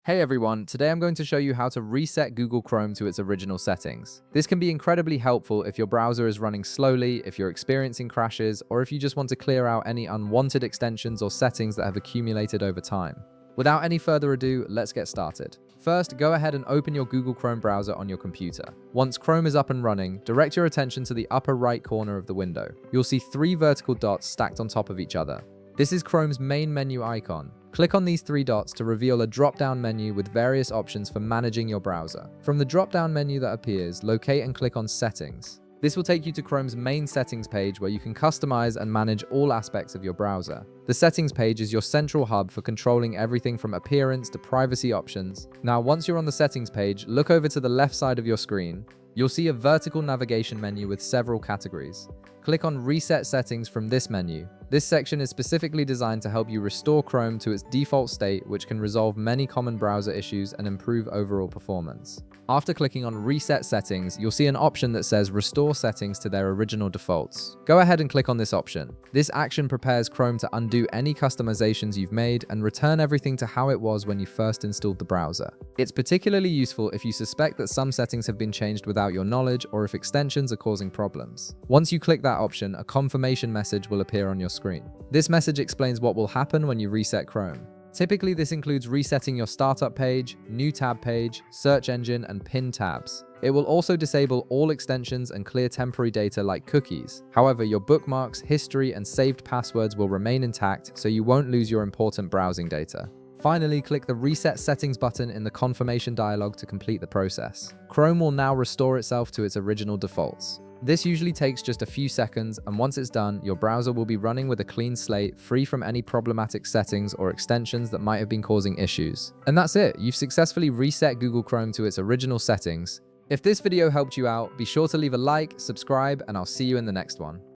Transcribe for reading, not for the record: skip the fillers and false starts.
Hey everyone, today I'm going to show you how to reset Google Chrome to its original settings. This can be incredibly helpful if your browser is running slowly, if you're experiencing crashes, or if you just want to clear out any unwanted extensions or settings that have accumulated over time. Without any further ado, let's get started. First, go ahead and open your Google Chrome browser on your computer. Once Chrome is up and running, direct your attention to the upper right corner of the window. You'll see three vertical dots stacked on top of each other. This is Chrome's main menu icon. Click on these three dots to reveal a drop-down menu with various options for managing your browser. From the drop-down menu that appears, locate and click on Settings. This will take you to Chrome's main settings page where you can customize and manage all aspects of your browser. The settings page is your central hub for controlling everything from appearance to privacy options. Now, once you're on the settings page, look over to the left side of your screen. You'll see a vertical navigation menu with several categories. Click on Reset Settings from this menu. This section is specifically designed to help you restore Chrome to its default state, which can resolve many common browser issues and improve overall performance. After clicking on Reset Settings, you'll see an option that says Restore Settings to their original defaults. Go ahead and click on this option. This action prepares Chrome to undo any customizations you've made and return everything to how it was when you first installed the browser. It's particularly useful if you suspect that some settings have been changed without your knowledge or if extensions are causing problems. Once you click that option, a confirmation message will appear on your screen. This message explains what will happen when you reset Chrome. Typically, this includes resetting your startup page, new tab page, search engine, and pin tabs. It will also disable all extensions and clear temporary data like cookies. However, your bookmarks, history, and saved passwords will remain intact, so you won't lose your important browsing data. Finally, click the Reset Settings button in the confirmation dialog to complete the process. Chrome will now restore itself to its original defaults. This usually takes just a few seconds, and once it's done, your browser will be running with a clean slate, free from any problematic settings or extensions that might have been causing issues. And that's it, you've successfully reset Google Chrome to its original settings. If this video helped you out, be sure to leave a like, subscribe, and I'll see you in the next one.